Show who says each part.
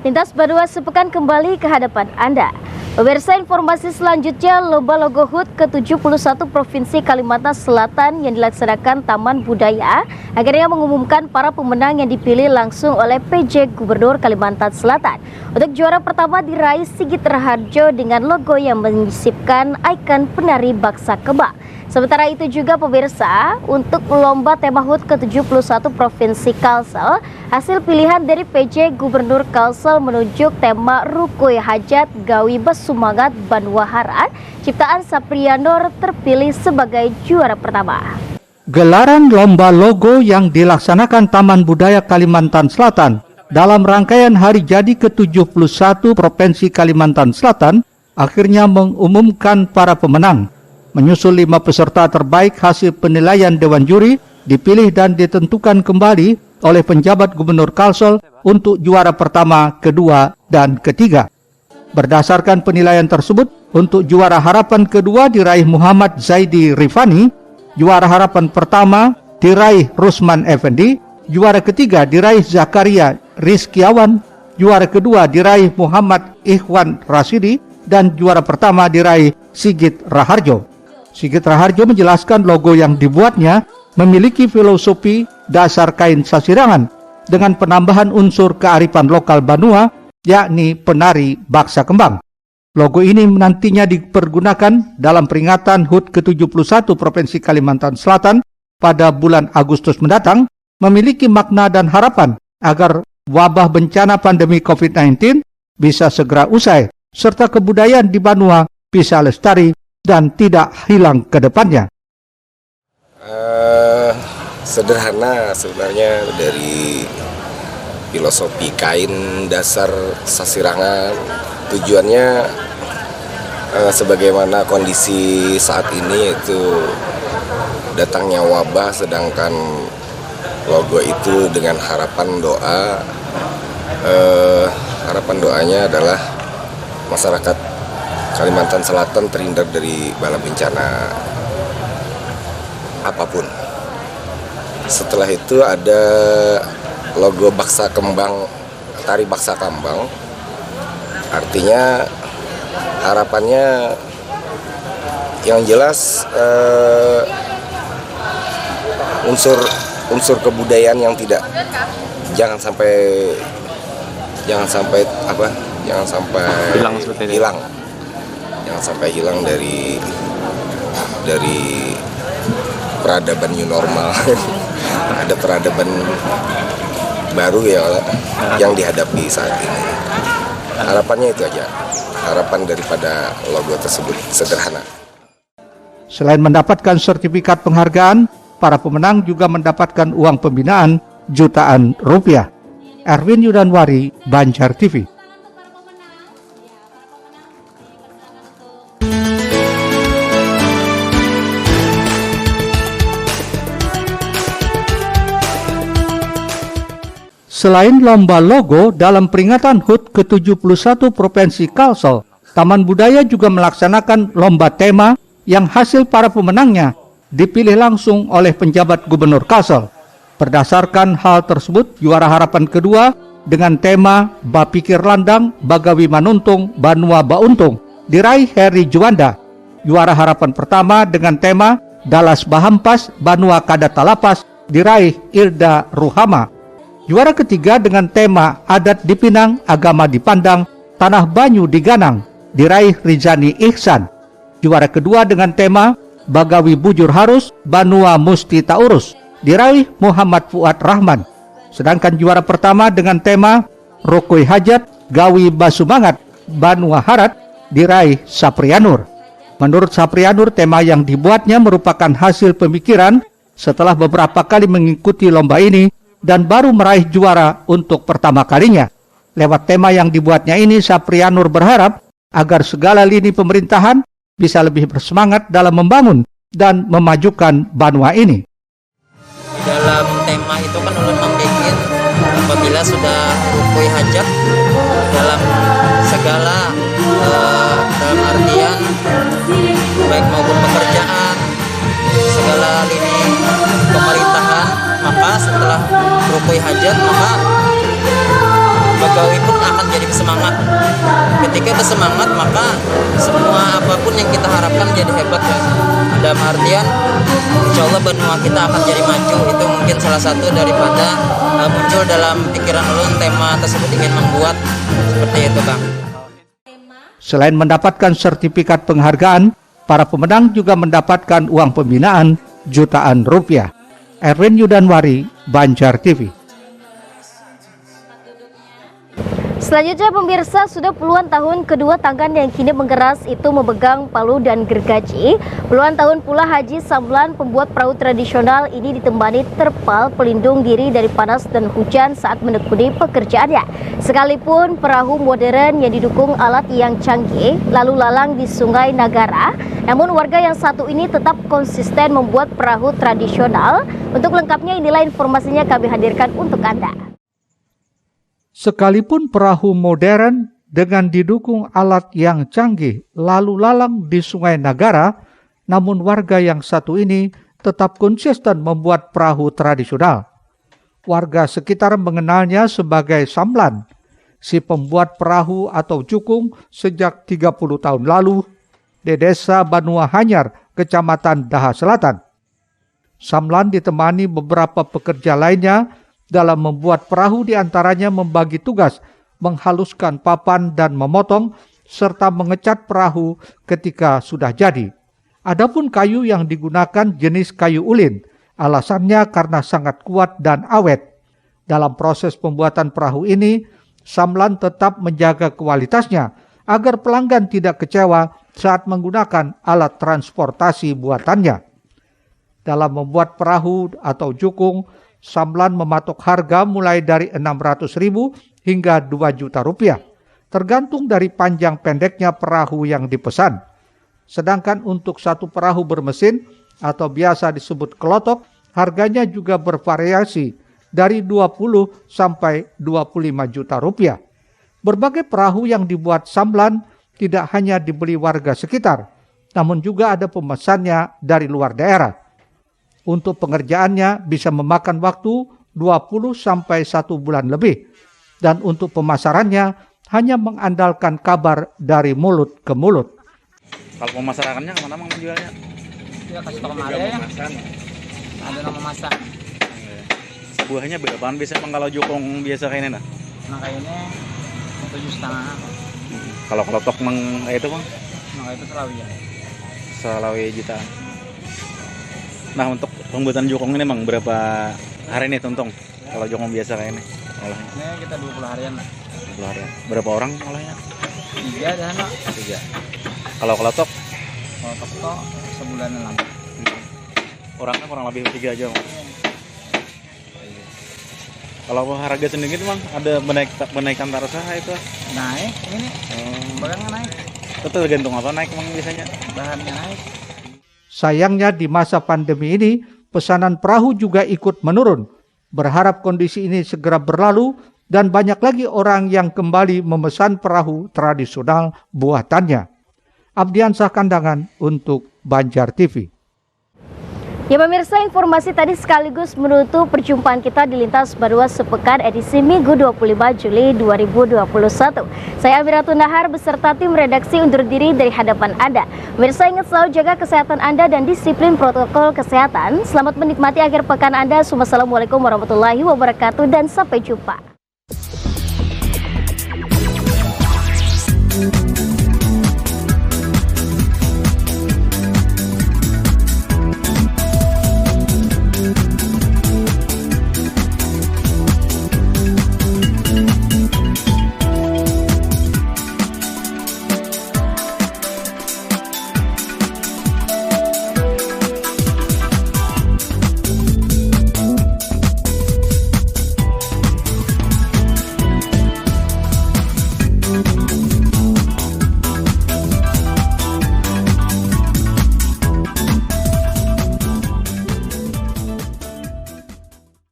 Speaker 1: Lintas Banua sepekan kembali ke hadapan Anda. Pemirsa, informasi selanjutnya, Lomba Logo HUT ke-71 Provinsi Kalimantan Selatan yang dilaksanakan Taman Budaya akhirnya mengumumkan para pemenang yang dipilih langsung oleh PJ Gubernur Kalimantan Selatan. Untuk juara pertama diraih Sigit Raharjo dengan logo yang menyisipkan ikon penari Baksa Kembang. Sementara itu juga pemirsa, untuk lomba tema HUT ke-71 Provinsi Kalsel, hasil pilihan dari PJ Gubernur Kalsel menunjuk tema Rukui Hajat Gawi Besumangat Banua Harat, ciptaan Saprianur terpilih sebagai juara pertama.
Speaker 2: Gelaran lomba logo yang dilaksanakan Taman Budaya Kalimantan Selatan dalam rangkaian hari jadi ke-71 Provinsi Kalimantan Selatan akhirnya mengumumkan para pemenang. Menyusul 5 peserta terbaik, hasil penilaian Dewan Juri dipilih dan ditentukan kembali oleh penjabat Gubernur Kalsel untuk juara pertama, kedua, dan ketiga. Berdasarkan penilaian tersebut, untuk juara harapan kedua diraih Muhammad Zaidi Rifani, juara harapan pertama diraih Rusman Effendi, juara ketiga diraih Zakaria Rizkiawan, juara kedua diraih Muhammad Ikhwan Rasidi, dan juara pertama diraih Sigit Raharjo. Sigit Raharjo menjelaskan logo yang dibuatnya memiliki filosofi dasar kain sasirangan dengan penambahan unsur kearifan lokal Banua, yakni penari Baksa Kembang. Logo ini nantinya dipergunakan dalam peringatan HUT ke-71 Provinsi Kalimantan Selatan pada bulan Agustus mendatang, memiliki makna dan harapan agar wabah bencana pandemi COVID-19 bisa segera usai, serta kebudayaan di Banua bisa lestari dan tidak hilang ke depannya.
Speaker 3: Sederhana sebenarnya dari filosofi kain dasar sasirangan. Tujuannya sebagaimana kondisi saat ini itu datangnya wabah, sedangkan logo itu dengan harapan doa. Harapan doanya adalah masyarakat Kalimantan Selatan terhindar dari bala bencana apapun. Setelah itu ada logo Baksa Kembang, tari Baksa Kembang. Artinya harapannya yang jelas unsur kebudayaan yang jangan sampai hilang. Jangan sampai hilang dari peradaban new normal. Ada peradaban baru ya yang dihadapi saat ini. Harapannya itu aja. Harapan daripada logo tersebut sederhana.
Speaker 2: Selain mendapatkan sertifikat penghargaan, para pemenang juga mendapatkan uang pembinaan jutaan rupiah. Erwin Yudanwari, Banjar TV. Selain lomba logo dalam peringatan HUT ke-71 Provinsi Kalsel, Taman Budaya juga melaksanakan lomba tema yang hasil para pemenangnya dipilih langsung oleh penjabat Gubernur Kalsel. Berdasarkan hal tersebut, juara harapan kedua dengan tema Bapikir Landang, Bagawi Manuntung, Banua Bauntung diraih Heri Juanda. Juara harapan pertama dengan tema Dalas Bahampas, Banua Kadatalapas diraih Irda Ruhama. Juara ketiga dengan tema Adat Dipinang, Agama Dipandang, Tanah Banyu Diganang diraih Rizani Ihsan. Juara kedua dengan tema Bagawi Bujur Harus, Banua Musti Taurus diraih Muhammad Fuad Rahman. Sedangkan juara pertama dengan tema Rukui Hajat, Gawi Basumangat, Banua Harat diraih Saprianur. Menurut Saprianur, tema yang dibuatnya merupakan hasil pemikiran setelah beberapa kali mengikuti lomba ini dan baru meraih juara untuk pertama kalinya. Lewat tema yang dibuatnya ini, Saprianur berharap agar segala lini pemerintahan bisa lebih bersemangat dalam membangun dan memajukan Banua ini.
Speaker 4: Dalam tema itu kan ulun membuat apabila sudah rukui hajat dalam segala dalam artian baik maupun pekerjaan, segala lini pemerintahan, maka setelah rukui hajat maka Bagawi pun akan jadi semangat. Ketika bersemangat maka semua apapun yang kita harapkan jadi hebat ya. Dalam artian insya Allah benua kita akan jadi maju. Itu mungkin salah satu daripada muncul dalam pikiran ulun tema tersebut ingin membuat seperti itu Bang.
Speaker 2: Selain mendapatkan sertifikat penghargaan, para pemenang juga mendapatkan uang pembinaan jutaan rupiah. Erwin Yudanwari, Banjar TV.
Speaker 1: Selanjutnya pemirsa, sudah puluhan tahun kedua tangan yang kini menggeras itu memegang palu dan gergaji. Puluhan tahun pula Haji Samlan, pembuat perahu tradisional ini ditemani terpal pelindung diri dari panas dan hujan saat menekuni pekerjaannya. Sekalipun perahu modern yang didukung alat yang canggih lalu lalang di Sungai Nagara, namun warga yang satu ini tetap konsisten membuat perahu tradisional. Untuk lengkapnya inilah informasinya kami hadirkan untuk Anda.
Speaker 2: Sekalipun perahu modern dengan didukung alat yang canggih lalu lalang di Sungai Nagara, namun warga yang satu ini tetap konsisten membuat perahu tradisional. Warga sekitar mengenalnya sebagai Samlan, si pembuat perahu atau cukung sejak 30 tahun lalu di Desa Banua Hanyar, Kecamatan Daha Selatan. Samlan ditemani beberapa pekerja lainnya dalam membuat perahu, diantaranya membagi tugas menghaluskan papan dan memotong serta mengecat perahu ketika sudah jadi. Adapun kayu yang digunakan jenis kayu ulin, alasannya karena sangat kuat dan awet. Dalam proses pembuatan perahu ini, Samlan tetap menjaga kualitasnya agar pelanggan tidak kecewa saat menggunakan alat transportasi buatannya. Dalam membuat perahu atau jukung, Samlan mematok harga mulai dari 600.000 hingga 2 juta rupiah, tergantung dari panjang pendeknya perahu yang dipesan. Sedangkan untuk satu perahu bermesin atau biasa disebut kelotok, harganya juga bervariasi dari 20 sampai 25 juta rupiah. Berbagai perahu yang dibuat Samlan tidak hanya dibeli warga sekitar, namun juga ada pemesannya dari luar daerah. Untuk pengerjaannya bisa memakan waktu 20 sampai 1 bulan lebih. Dan untuk pemasarannya hanya mengandalkan kabar dari mulut ke mulut.
Speaker 5: Kalau pemasarannya kemana Bang menjualnya?
Speaker 4: Ya kasih tau kemarin ya. Ada nama masak.
Speaker 5: Buahnya berapaan biasanya Bang kalau jukung biasa kayak ini nah?
Speaker 4: Nah kayaknya 7,5.
Speaker 5: Kalau kelotok Bang kayak itu Bang?
Speaker 4: Nah itu Selawi ya.
Speaker 5: Selawi jutaan. Nah untuk pembuatan jukung ini Bang berapa hari nih Tuntung? Kalau jukung biasa kayak ini olahnya?
Speaker 4: Ini kita 20 harian lah.
Speaker 5: 20 harian. Berapa orang olahnya?
Speaker 4: 3 dah nak.
Speaker 5: 3. Kalau kelotok?
Speaker 4: Kalau kelotok sebulanan lama.
Speaker 5: Orangnya kurang lebih 3 aja Bang. Kalau harga sendiri Bang ada menaikan taraf itu?
Speaker 4: Naik ini. Barangnya naik.
Speaker 5: Itu tergantung apa naik Bang biasanya?
Speaker 4: Bahannya naik.
Speaker 2: Sayangnya di masa pandemi ini, pesanan perahu juga ikut menurun. Berharap kondisi ini segera berlalu dan banyak lagi orang yang kembali memesan perahu tradisional buatannya. Abdiansah Kandangan untuk Banjar TV.
Speaker 1: Ya pemirsa, informasi tadi sekaligus menutup perjumpaan kita di Lintas Barua Sepekan edisi Minggu 25 Juli 2021. Saya Amiratun Nahar beserta tim redaksi undur diri dari hadapan Anda. Pemirsa ingat selalu jaga kesehatan Anda dan disiplin protokol kesehatan. Selamat menikmati akhir pekan Anda. Wassalamualaikum warahmatullahi wabarakatuh dan sampai jumpa.